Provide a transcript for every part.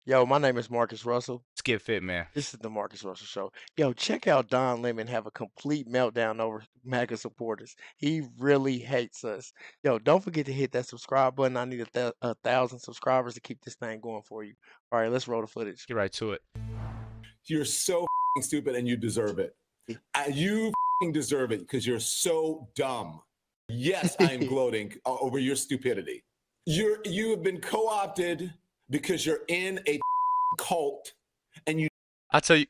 Yo, my name is Marcus Russell. Let's get fit, man. This is the Marcus Russell Show. Yo, check out Don Lemon have a complete meltdown over MAGA supporters. He really hates us. Yo, don't forget to hit that subscribe button. I need a thousand subscribers to keep this thing going for you. All right, let's roll the footage. Get right to it. You're so stupid and you deserve it. You deserve it because you're so dumb. Yes, I am gloating over your stupidity. You have been co-opted because you're in a cult and you I tell you,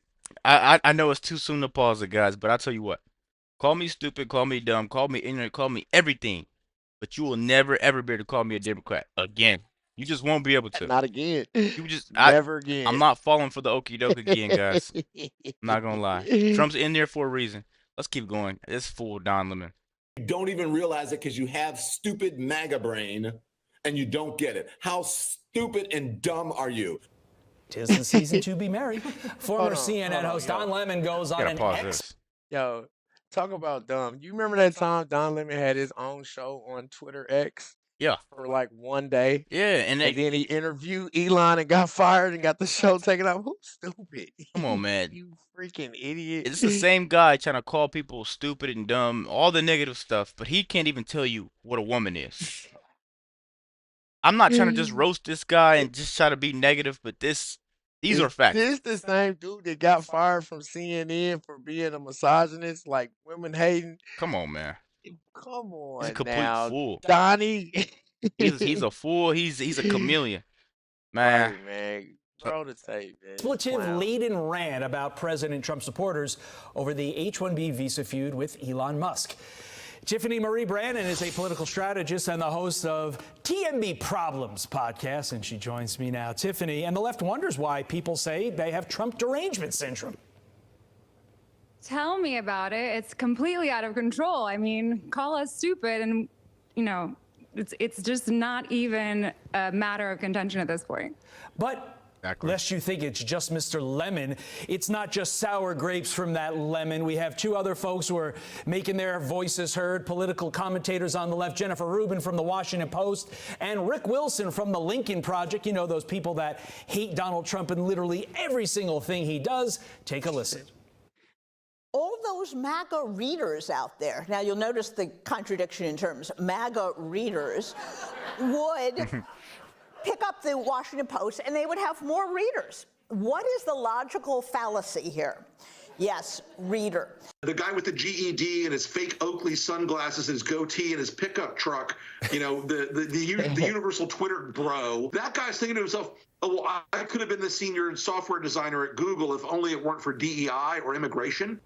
I know it's too soon to pause it, guys, but I tell you what. Call me stupid, call me dumb, call me ignorant, call me everything, but you will never ever be able to call me a Democrat again. You just won't be able to. Not again. You just Never I'm again. not falling for the okie doke again, guys. I'm not gonna lie. Trump's in there for a reason. Let's keep going. It's full Don Lemon. don't even realize it because you have stupid MAGA brain and you don't get it. How stupid and dumb are you? 'Tis the season to be merry. Former Hold on, CNN host Don Lemon goes on Gotta an pause X. this. Yo, talk about dumb. You remember that time Don Lemon had his own show on Twitter X Yeah, for like one day? yeah, and And they then he interviewed Elon and got fired and got the show taken off. Who's stupid? come on, man. You freaking idiot. It's the same guy trying to call people stupid and dumb, all the negative stuff, but he can't even tell you what a woman is. I'm not trying to just roast this guy and just try to be negative, but these are Is facts. this the same dude that got fired from CNN for being a misogynist, like women hating? Come on, man. Come He's a on complete now, fool. Donnie. He's a fool. He's a chameleon, man. Right, man. Throw the tape, man. Expletive Clown. laden rant about President Trump supporters over the H-1B visa feud with Elon Musk. Tiffany Marie Brannon is a political strategist and the host of TMB Problems podcast, and she joins me now. Tiffany, and the left wonders why people say they have Trump derangement syndrome. Tell me about it. It's completely out of control. I mean, call us stupid, and it's just not even a matter of contention at this point. But Exactly. lest you think it's just Mr. Lemon, it's not just sour grapes from that lemon. We have two other folks who are making their voices heard, political commentators on the left, Jennifer Rubin from the Washington Post and Rick Wilson from the Lincoln Project. You know, those people that hate Donald Trump and literally every single thing he does. Take a listen. All those MAGA readers out there, now you'll notice the contradiction in terms, MAGA readers would pick up the Washington Post and they would have more readers. What is the logical fallacy here? Yes, reader. The guy with the GED and his fake Oakley sunglasses and his goatee and his pickup truck, the universal Twitter bro, that guy's thinking to himself, oh, well, I could have been the senior software designer at Google if only it weren't for DEI or immigration.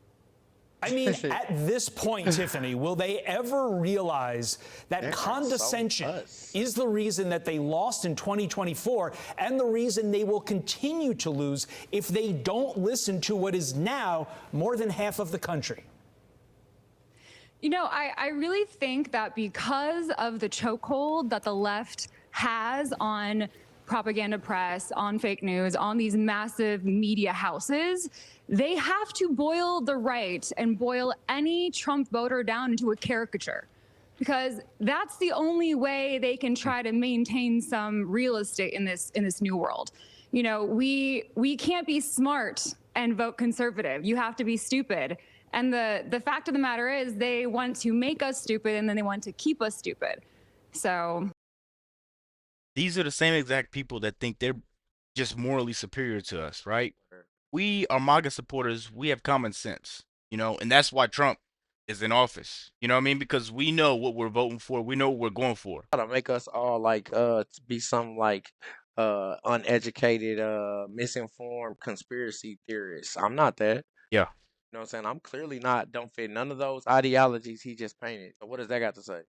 I mean, at this point, Tiffany, will they ever realize that condescension is the reason that they lost in 2024 and the reason they will continue to lose if they don't listen to what is now more than half of the country? You know, I really think that because of the chokehold that the left has on propaganda press, on fake news, on these massive media houses, they have to boil the right and boil any Trump voter down into a caricature, because that's the only way they can try to maintain some real estate in this new world. You know, we can't be smart and vote conservative. You have to be stupid. And the fact of the matter is they want to make us stupid and then they want to keep us stupid. So These are the same exact people that think they're just morally superior to us, right? We are MAGA supporters. We have common sense, and that's why Trump is in office. You know what I mean? Because we know what we're voting for. We know what we're going for. To make us all like to be some like uneducated, misinformed conspiracy theorists. I'm not that. Yeah. You know what I'm saying? I'm clearly not, don't fit none of those ideologies he just painted. So what does that got to say?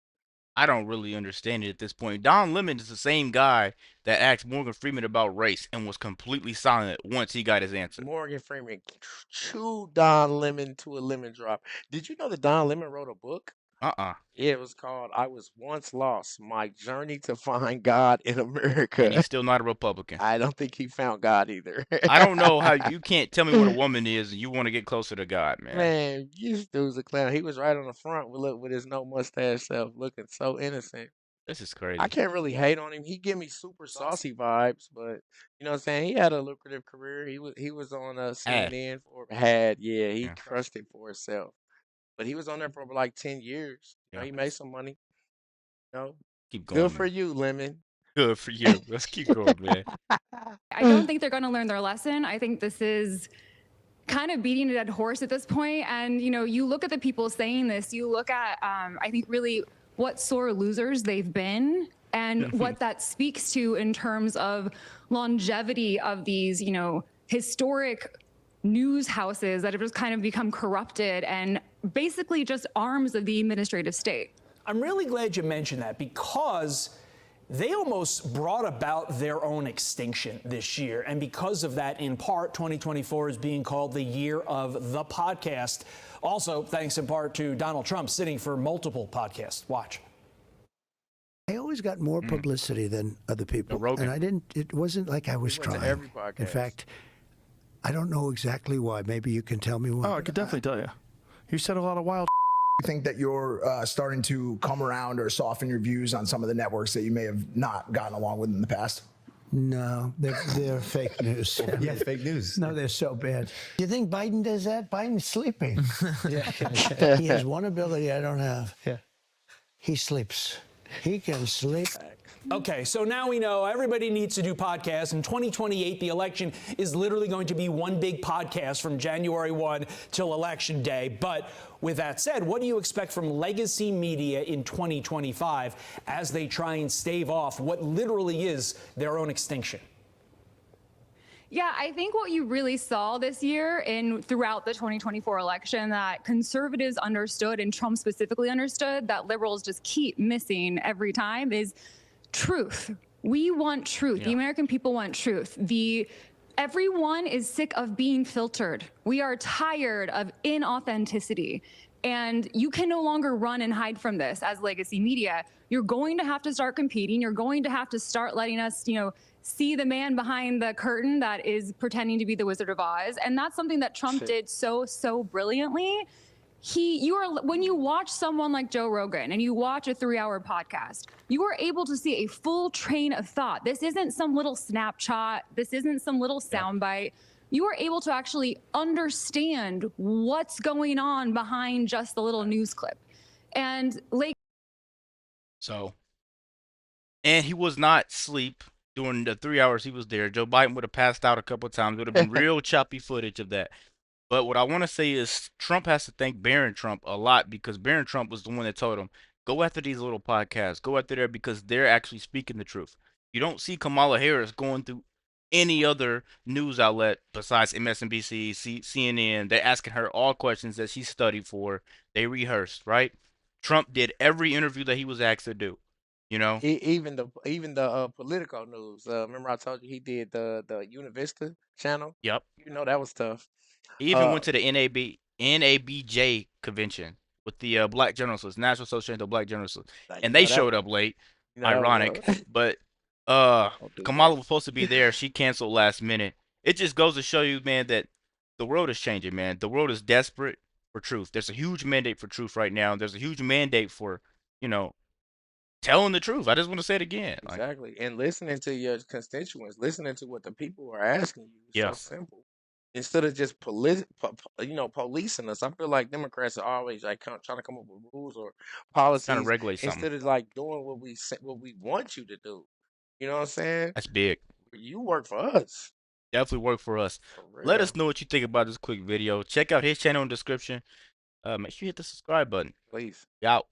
I don't really understand it at this point. Don Lemon is the same guy that asked Morgan Freeman about race and was completely silent once he got his answer. Morgan Freeman chewed Don Lemon to a lemon drop. Did you know that Don Lemon wrote a book? Uh-uh. Yeah, it was called I Was Once Lost, My Journey to Find God in And America. he's still not a Republican. I don't think he found God either. I don't know how you can't tell me what a woman is and you want to get closer to God, man. Man, you dude's a clown. He was right on the front with his no mustache self, looking so innocent. This is I crazy. can't really hate on him. He give me super saucy vibes, but you know what I'm saying? He had a lucrative career. He was on Ad. CNN for had yeah, he Yeah. crushed it for himself. But he was on there for like 10 years. You know, Yeah. he made some money. You know, Keep good going, for man. you, Lemon. Good for you. Let's keep going, man. I don't think they're going to learn their lesson. I think this is kind of beating a dead horse at this point. And, you know, you look at the people saying this, you look at, I think, really what sore losers they've been and what that speaks to in terms of longevity of these, you know, historic news houses that have just kind of become corrupted and basically just arms of the administrative state. I'm really glad you mentioned that because they almost brought about their own extinction this year. And because of that, in part, 2024 is being called the year of the podcast. Also, thanks in part to Donald Trump sitting for multiple podcasts. Watch. I always got more publicity than other people. Rogan. And it wasn't like I was He went to trying. every podcast. In fact, I don't know exactly why. Maybe you can tell me why. Oh, I could definitely tell you. You said a lot of wild. You think that you're starting to come around or soften your views on some of the networks that you may have not gotten along with in the past? No, they're fake news. Yeah, fake news. No, they're so bad. You think Biden does that? Biden's sleeping. He has one ability I don't have. Yeah. He sleeps. He can sleep. Okay, so now we know everybody needs to do podcasts. In 2028, the election is literally going to be one big podcast from January 1 till Election Day. But with that said, what do you expect from legacy media in 2025 as they try and stave off what literally is their own extinction? Yeah, I think what you really saw this year throughout the 2024 election that conservatives understood and Trump specifically understood that liberals just keep missing every time is truth. We want truth. The American people want truth. Everyone is sick of being filtered. We are tired of inauthenticity. And you can no longer run and hide from this as legacy media. You're going to have to start competing. You're going to have to start letting us, see the man behind the curtain that is pretending to be the Wizard of Oz. And that's something that Trump did so brilliantly. When you watch someone like Joe Rogan and you watch a 3-hour podcast, you are able to see a full train of thought. This isn't some little snapshot. This isn't some little soundbite. You are able to actually understand what's going on behind just the little news clip. And and he was not asleep during the 3 hours he was there. Joe Biden would have passed out a couple of times. Would have been real choppy footage of that. But what I want to say is Trump has to thank Barron Trump a lot because Barron Trump was the one that told him, go after these little podcasts. Go after there because they're actually speaking the truth. You don't see Kamala Harris going through any other news outlet besides MSNBC, CNN. They're asking her all questions that she studied for. They rehearsed, right? Trump did every interview that he was asked to do. Even the Politico news. Remember I told you he did the Univista channel? Yep. That was tough. He even went to the NABJ convention with the Black Journalists, National Association of Black Journalists, and they showed up late. Ironic, but Kamala was supposed to be there. She canceled last minute. It just goes to show you, man, that the world is changing, man. The world is desperate for truth. There's a huge mandate for truth right now. There's a huge mandate for, telling the truth. I just want to say it again. Exactly. And listening to your constituents, listening to what the people are asking you is so simple. Instead of just policing us, I feel like Democrats are always trying to come up with rules or policies Trying to regulate something. instead of like doing what we want you to do. You know what I'm saying? That's big. You work for us. Definitely work for us. Let us know what you think about this quick video. Check out his channel in the description. Make sure you hit the subscribe button. Please. Out.